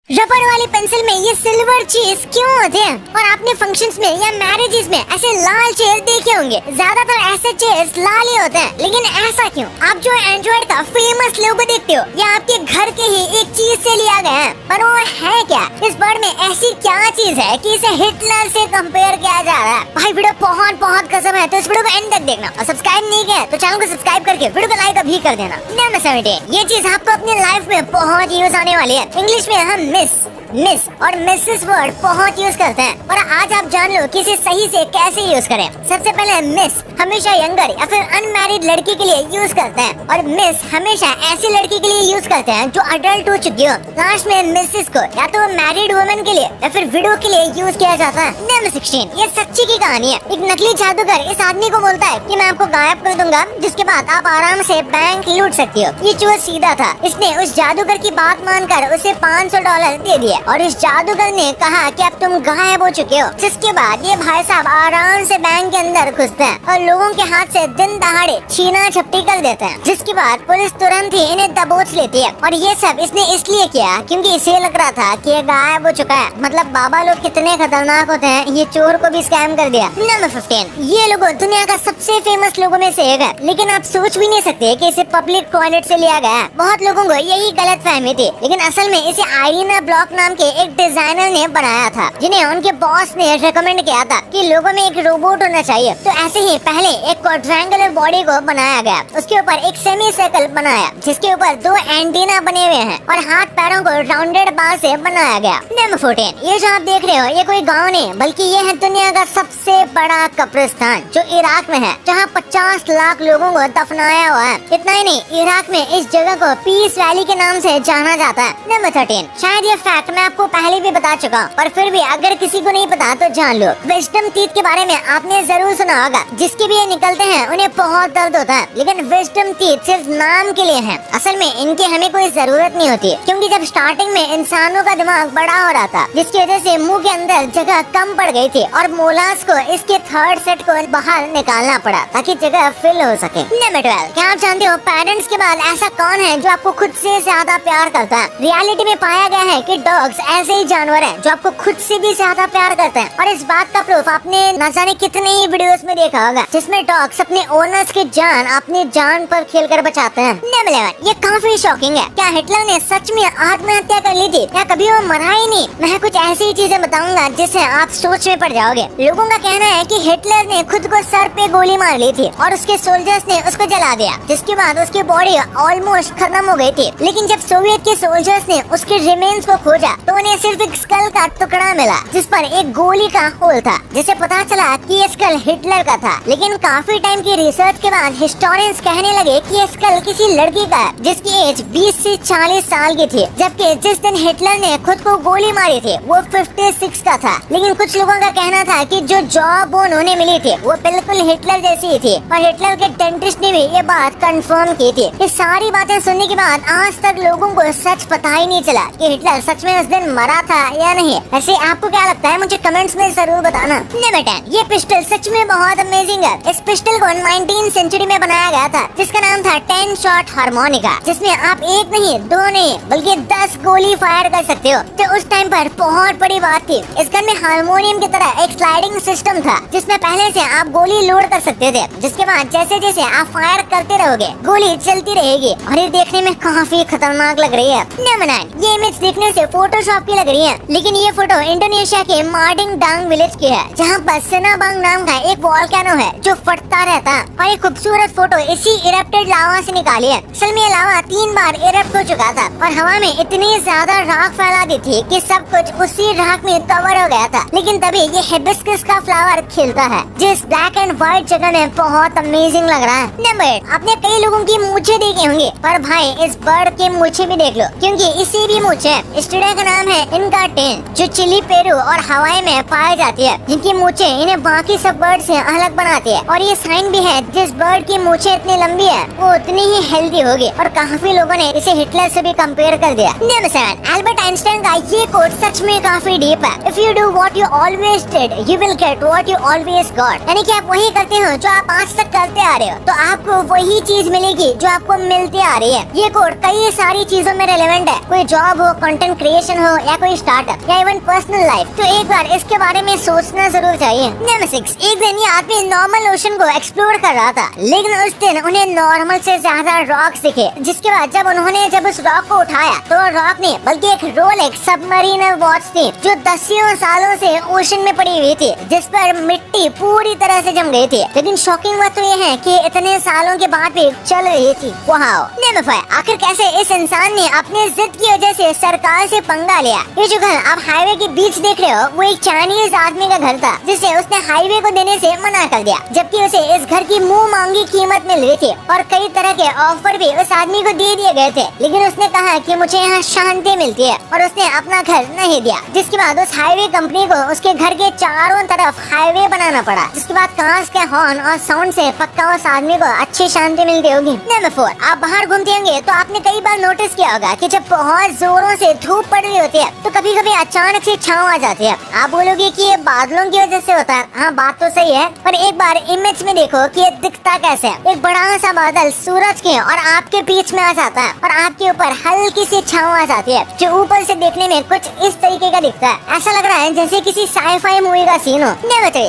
रबड़ वाली पेंसिल में ये सिल्वर चीज क्यों होते हैं? और आपने फंक्शंस में या मैरिजेस में ऐसे लाल चेयर देखे होंगे। ज्यादातर ऐसे चेयर्स लाल ही होते हैं, लेकिन ऐसा क्यों? आप जो एंड्रॉइड का फेमस लोगो देखते हो, ये आपके घर के ही एक चीज से लिया गया है, पर वो है क्या? इस वर्ड में ऐसी क्या चीज है कि इसे हिटलर से कंपेयर किया जा रहा है? भाई वीडियो बहुत कसम है, तो इस वीडियो को एंड तक देखना। और सब्सक्राइब नहीं किया तो चैनल को सब्सक्राइब करके वीडियो को लाइक अभी कर देना। नंबर 17, ये चीज आपको अपनी लाइफ में बहुत यूज आने वाली है। इंग्लिश में हम मिस और मिसेस वर्ड बहुत यूज करते हैं, और आज आप जान लो कि इसे सही से कैसे यूज करें। सबसे पहले मिस हमेशा यंगर या फिर अनमैरिड लड़की के लिए यूज करते हैं, और मिस हमेशा ऐसी लड़की के लिए यूज करते हैं जो अडल्ट हो चुकी हो। लास्ट में मिसेस को या तो मैरिड वुमेन के लिए या फिर विडो के लिए यूज किया जाता है। नंबर 16, ये सच्ची की कहानी है। एक नकली जादूगर इस आदमी को बोलता है कि मैं आपको गायब कर दूंगा, जिसके बाद आप आराम से बैंक लूट सकती हो। ये चोर सीधा था, इसने उस जादूगर की बात मानकर उसे $500 दे दिए, और इस जादूगर ने कहा कि अब तुम गायब हो चुके हो। जिसके बाद ये भाई साहब आराम से बैंक के अंदर घुसते हैं और लोगों के हाथ से दिन दहाड़े छीना झपटी कर देते हैं। जिसके बाद पुलिस तुरंत ही इन्हें दबोच लेती है, और ये सब इसने इसलिए किया क्योंकि इसे लग रहा था कि ये गायब हो चुका है। मतलब बाबा लोग कितने खतरनाक होते हैं, ये चोर को भी स्कैम कर दिया। नंबर 15, ये लोगो दुनिया का सबसे फेमस लोगों में से एक है, लेकिन आप सोच भी नहीं सकते कि इसे पब्लिक टॉयलेट से लिया गया है। बहुत लोगों को यही गलत फहमी थी, लेकिन असल में इसे आईना ब्लॉक नाम के एक डिजाइनर ने बनाया था, जिन्हें उनके बॉस ने रेकमेंड किया था कि लोगों में एक रोबोट होना चाहिए। तो ऐसे ही पहले एक क्वाड्रेंगुलर बॉडी को बनाया गया, उसके ऊपर एक सेमी सर्कल बनाया जिसके ऊपर 2 एंटीना बने हुए हैं, और हाथ पैरों को राउंडेड बार से बनाया गया। नंबर 14, ये जो आप देख रहे हो ये कोई गाँव नहीं, बल्कि ये है दुनिया का सबसे बड़ा कब्रिस्तान जो इराक में है, जहाँ 50 लाख लोगों को दफनाया हुआ है। इतना ही नहीं, इराक में इस जगह को पीस वैली के नाम से जाना जाता है। नंबर 13, शायद ये फैक्ट मैं आपको पहले भी बता चुका हूँ, पर फिर भी अगर किसी को नहीं पता तो जान लो। विजडम टीथ के बारे में आपने जरूर सुना होगा। जिसके भी ये निकलते हैं उन्हें बहुत दर्द होता है, लेकिन विजडम टीथ सिर्फ नाम के लिए हैं। असल में इनकी हमें कोई जरूरत नहीं होती, क्योंकि जब स्टार्टिंग में इंसानों का दिमाग बड़ा हो रहा था, जिसकी वजह से मुंह के अंदर जगह कम पड़ गई थी, और मोलास को इसके थर्ड सेट को बाहर निकालना पड़ा ताकि जगह फिल हो सके। नंबर 12, क्या आप जानते हो पेरेंट्स के बाद ऐसा कौन है जो आपको खुद से ज्यादा प्यार करता है? रियलिटी में पाया गया है कि डॉग्स ऐसे ही जानवर हैं जो आपको खुद से भी ज्यादा प्यार करते हैं, और इस बात का प्रूफ आपने न जाने कितने ही वीडियोस में देखा होगा, जिसमें डॉग्स अपने ओनर्स की जान अपनी जान पर खेलकर बचाते हैं। नंबर 11, ये काफी शॉकिंग है। क्या हिटलर ने सच में आत्महत्या कर ली थी, या कभी वो मरा ही नहीं? मैं कुछ ऐसी चीजें बताऊंगा जिससे आप सोच में पड़ जाओगे। लोगों का कहना है कि हिटलर ने खुद को सर पे गोली मार ली थी, और उसके सोल्जर्स ने उसको जला दिया, जिसके बाद उसकी बॉडी ऑलमोस्ट खत्म हो गई थी। लेकिन जब सोवियत के सोल्जर्स ने उसके रिमेन्स को खोजा तो उन्हें सिर्फ एक स्कल का टुकड़ा मिला, जिस पर एक गोली का होल था, जिससे पता चला कि ये स्कल हिटलर का था। लेकिन काफी टाइम की रिसर्च के बाद हिस्टोरियंस कहने लगे कि ये स्कल किसी लड़की का है, जिसकी एज 20 से 40 साल की थी, जबकि जिस दिन हिटलर ने खुद को गोली मारी थी वो 56 का था। लेकिन कुछ लोगों का कहना था कि जो जॉ बोन उन्हें मिली थी वो बिल्कुल हिटलर जैसी ही थी, और हिटलर के डेंटिस्ट ने भी ये बात कंफर्म की थी। ये सारी बातें सुनने के बाद आज तक लोगों को सच पता ही नहीं चला कि हिटलर सच में उस दिन मरा था या नहीं। ऐसे आपको क्या लगता है मुझे कमेंट्स में जरूर बताना। नंबर 10, ये पिस्टल सच में बहुत अमेजिंग है। इस पिस्टल को 19th सेंचुरी में बनाया गया था, जिसका नाम था 10 शॉट हार्मोनिका, जिसमें आप एक नहीं, 2 नहीं, बल्कि 10 गोली फायर कर सकते हो। तो उस टाइम पर बहुत बड़ी बात थी। इस गन में हारमोनियम की तरह एक स्लाइडिंग सिस्टम था, जिसमें पहले से आप गोली लोड कर सकते थे, जिसके बाद जैसे जैसे आप फायर करते रहोगे गोली चलती रहेगी, और ये देखने में काफी खतरनाक लग रही है। नंबर 9, ये इमेज देखने से फोटोशॉप की लग रही है, लेकिन ये फोटो इंडोनेशिया के मार्डिंग डांग विलेज की है, जहाँ पर सिनाबांग नाम का एक वोल्केनो है जो फटता रहता है। और ये खूबसूरत फोटो इसी इरप्टेड लावा से निकाली है। असल में लावा 3 बार इरप्ट हो चुका था, और हवा में इतनी ज्यादा राख फैला दी थी कि सब कुछ उसी राख में कवर हो गया था। लेकिन तभी ये हिबिस्कस का फ्लावर खिलता है, जिस ब्लैक एंड व्हाइट जगह में बहुत अमेजिंग लग रहा है। नंबर 8, आपने कई लोगों की मूछें देखी होंगी, पर भाई इस बर्ड के मूछें भी देख लो, क्योंकि इसी भी मूछें है। इस चिड़िया का नाम है इनका टेन, जो चिली, पेरू और हवाई में पाई जाती है, जिनकी मूछें इन्हें बाकी सब बर्ड से अलग बनाती है। और ये साइन भी है, जिस बर्ड की मूछें इतनी लंबी है वो उतनी ही हेल्दी होगी, और काफी लोगों ने इसे हिटलर से भी कंपेयर कर दिया। नंबर 7, एल्बर्ट आइंस्टाइन का ये कोट सच में काफी डीप है। If you do what you always did you will get what you always got. यानी कि आप वही करते हो जो आप आज तक करते आ रहे हो, तो आपको वही चीज मिलेगी जो आपको मिलती आ रही है। ये कोट कई सारी चीजों में रेलेवेंट है, कोई जॉब हो, कंटेंट क्रिएशन हो, या कोई स्टार्टअप, या इवन पर्सनल लाइफ। तो एक बार इसके बारे में सोचना जरूर चाहिए। नंबर 6, एक दिन ये आदमी नॉर्मल ओशन को एक्सप्लोर कर रहा था, लेकिन उस दिन उन्हें नॉर्मल से ज्यादा रॉक्स दिखे। जिसके बाद जब उस रॉक को उठाया तो रॉक ने बल्कि एक रोलेक्स सबमरीन वॉच थी जो दसियों सालों से ओशन में पड़ी हुई थी, जिस पर मिट्टी पूरी तरह से जम गई थी। लेकिन शॉकिंग बात तो ये है कि इतने सालों के बाद भी चल रही थी। वाओ। नंबर 5, आखिर कैसे इस इंसान ने अपने जिद की वजह से सरकार से पंगा लिया। ये जो घर आप हाईवे के बीच देख रहे हो वो एक चाइनीज आदमी का घर था, जिसे उसने हाईवे को देने से मना कर दिया, जबकि उसे इस घर की मुंह मांगी कीमत मिल रही थी और कई तरह के ऑफर भी उस आदमी को दे दिए गए थे। लेकिन उसने कहा कि मुझे यहाँ शांति मिलती है और उसने अपना घर नहीं दिया। जिसके बाद उस हाईवे कंपनी को उसके घर के चारों तरफ हाईवे बनाना पड़ा। जिसके बाद कार्स के हॉर्न और साउंड से पक्का उस आदमी को अच्छी शांति मिलती होगी। नंबर 4, आप बाहर घूमते होंगे तो आपने कई बार नोटिस किया होगा कि जब बहुत जोरों से धूप पड़ रही होती है तो कभी कभी अचानक से छाँव आ जाती है। आप बोलोगे कि ये बादलों की वजह से होता है। हाँ, बात तो सही है, पर एक बार इमेज में देखो कि ये दिखता कैसे है। एक बड़ा सा बादल सूरज के और आपके बीच में आ जाता है और आपके ऊपर हल्की सी छाँव आ जाती है, जो ऊपर से देखने में कुछ इस तरीके का दिखता है। ऐसा लग रहा है जैसे किसी साई-फाई मूवी का सीन हो।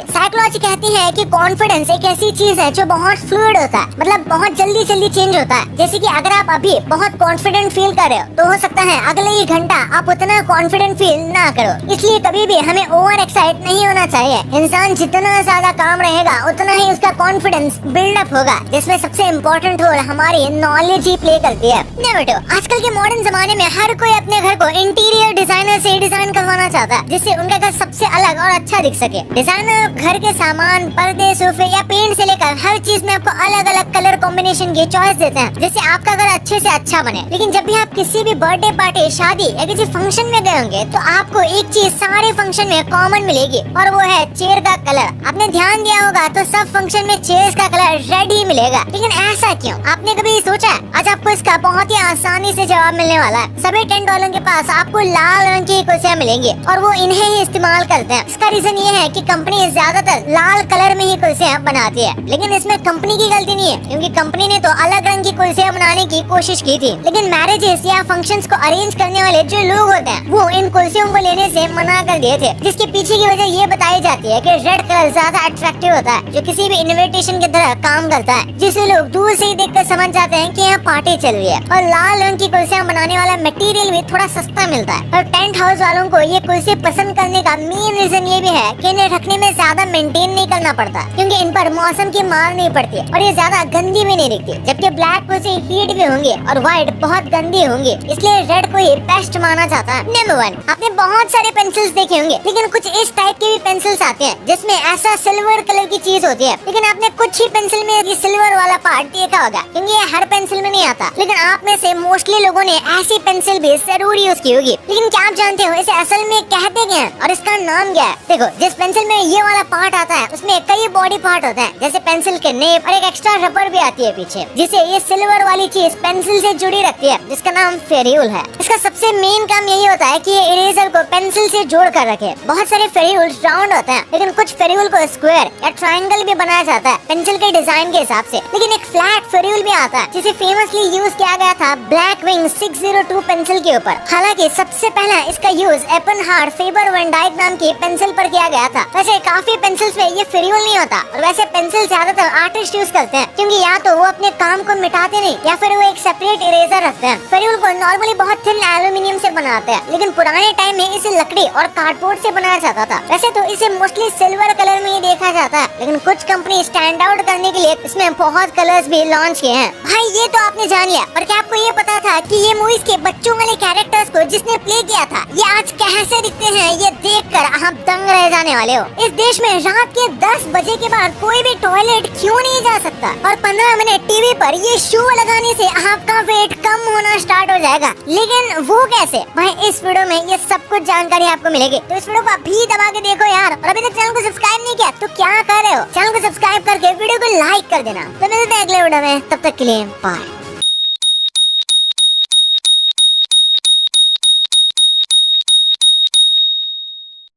साइकोलॉजी कहती है कि कॉन्फिडेंस एक ऐसी चीज है जो बहुत फ्लूइड होता है, मतलब बहुत जल्दी चेंज होता है। जैसे कि अगर आप अभी बहुत कॉन्फिडेंट फील कर रहे हो तो हो सकता है अगले ही घंटा आप उतना कॉन्फिडेंट फील ना करो। इसलिए कभी भी हमें ओवर एक्साइट नहीं होना चाहिए। इंसान जितना ज्यादा काम रहेगा उतना ही उसका कॉन्फिडेंस बिल्डअप होगा, जिसमें सबसे इम्पोर्टेंट रोल हमारी नॉलेज ही प्ले करती है। नंबर 2, आजकल के मॉडर्न जमाने में हर कोई अपने घर को इंटीरियर डिजाइनर से डिजाइन करवाना चाहता है, जिससे उनका घर सबसे अलग और अच्छा दिख सके। डिजाइनर घर के सामान, पर्दे, सोफे या पेंट से लेकर हर चीज में आपको अलग अलग कलर कॉम्बिनेशन की चॉइस देते हैं, जिससे आपका घर अच्छे से अच्छा बने। लेकिन जब भी आप किसी भी बर्थडे पार्टी, शादी या किसी फंक्शन में गए होंगे तो आपको एक चीज सारे फंक्शन में कॉमन मिलेगी और वो है चेयर का कलर। आपने ध्यान दिया होगा तो सब फंक्शन में चेयर्स का कलर रेड ही मिलेगा। लेकिन ऐसा क्यों? आपने कभी सोचा? आज आपको इसका बहुत ही आसानी से जवाब मिलने वाला है। सभी टेंट वालों के पास आपको लाल रंग की कुर्सियां मिलेंगी और वो इन्हें ही इस्तेमाल करते हैं। इसका रीजन ये है कि कंपनी ज्यादातर लाल कलर में ही कुर्सियां बनाती है। लेकिन इसमें कंपनी की गलती नहीं है, क्योंकि कंपनी ने तो अलग रंग की कुर्सियां बनाने की कोशिश की थी। लेकिन मैरिजेस या फंक्शंस को अरेंज करने वाले जो लोग होते हैं वो इन कुर्सियों को लेने से मना कर दिए थे, जिसके पीछे की वजह ये बताई जाती है कि रेड कलर ज्यादा अट्रैक्टिव होता है, जो किसी भी इन्विटेशन की तरह काम करता है, जिसे लोग दूर से ही देखकर समझ जाते हैं कि यहाँ पार्टी चल रही है। और लाल रंग की कुर्सियां बनाने वाला मटेरियल भी थोड़ा सस्ता मिलता है। और टेंट हाउस वालों को ये कुर्सी पसंद करने का मेन रीजन ये भी है कि इन्हें रखने में ज्यादा मेंटेन नहीं करना पड़ता, क्योंकि इन पर मौसम की मार नहीं पड़ती और ये ज्यादा गंदी भी नहीं दिखती। जबकि ब्लैक कुर्सी हीट भी होंगी और व्हाइट बहुत गंदी होंगी, इसलिए रेड को ही बेस्ट माना जाता है। नंबर 1, आपने बहुत सारे पेंसिल्स देखे होंगे, लेकिन कुछ इस टाइप के भी पेंसिल्स आते हैं जिसमें ऐसा सिल्वर कलर की चीज होती है। लेकिन आपने कुछ ही पेंसिल में ये सिल्वर वाला पार्ट देखा होगा, क्योंकि ये हर पेंसिल में नहीं आता। लेकिन आप में से मोस्टली लोगों ने ऐसी पेंसिल भी जरूर यूज की होगी। लेकिन क्या आप जानते हो इसे असल में कहते क्या है और इसका नाम क्या है? देखो, जिस पेंसिल में ये वाला पार्ट आता है उसमें कई बॉडी पार्ट होते हैं, जैसे पेंसिल के नेब और एक एक्स्ट्रा रबर भी आती है पीछे, जिसे ये सिल्वर वाली चीज पेंसिल से जुड़ी रखती है, जिसका नाम फेरियूल है। इसका सबसे मेन काम यही होता है कि ये इरेजर को पेंसिल से जोड़ कर रखे। बहुत सारे फेरियूल राउंड होते हैं, लेकिन कुछ फेरियूल को स्क्वायर या ट्रायंगल भी बनाया जाता है पेंसिल के डिजाइन के हिसाब से। लेकिन एक फ्लैट फेरियूल भी आता है जिसे फेमसली यूज किया गया था ब्लैकविंग 602 पेंसिल के ऊपर। हालांकि सबसे पहला इसका यूज एपनहार्ड फेबर वैन डाइक नाम की पेंसिल पर किया गया था। वैसे काफी पेंसिल्स में ये फेरियूल नहीं होता, और वैसे पेंसिल ज्यादातर आर्टिस्ट यूज करते हैं, क्योंकि या तो वो अपने काम को मिटाते नहीं या फिर वो एक सेपरेट इरेजर रखते हैं। फेरियूल को नॉर्मली बहुत थिन एल्यूमिनियम से बनाते हैं, लेकिन पुराने टाइम में इसे लकड़ी और कार्डबोर्ड से बनाया जाता था। वैसे तो इसे मोस्टली सिल्वर कलर में ही देखा जाता है, लेकिन कुछ कंपनी स्टैंड आउट करने के लिए इसमें बहुत कलर्स भी लॉन्च किए हैं। भाई ये तो आपने जान लिया, पर क्या आपको ये पता था कि ये मूवीज के बच्चों वाले कैरेक्टर्स को जिसने प्ले किया था ये आज कैसे दिखते हैं? ये देखकर आप दंग रह जाने वाले हो। इस देश में रात के 10 बजे के बाद कोई भी टॉयलेट क्यों नहीं जा सकता, और 15 मिनट टीवी पर ये शो लगाने से आपका वेट कम होना स्टार्ट हो जाएगा। लेकिन वो कैसे? भाई इस वीडियो में ये सब कुछ जानकारी आपको मिलेगी, तो इस वीडियो को अभी दबा के देखो यार। और अभी तक चैनल को सब्सक्राइब नहीं किया तो क्या कर रहे हो? चैनल को सब्सक्राइब करके वीडियो को लाइक कर देना। तो मिलते हैं अगले वीडियो में, तब तक के लिए बाय।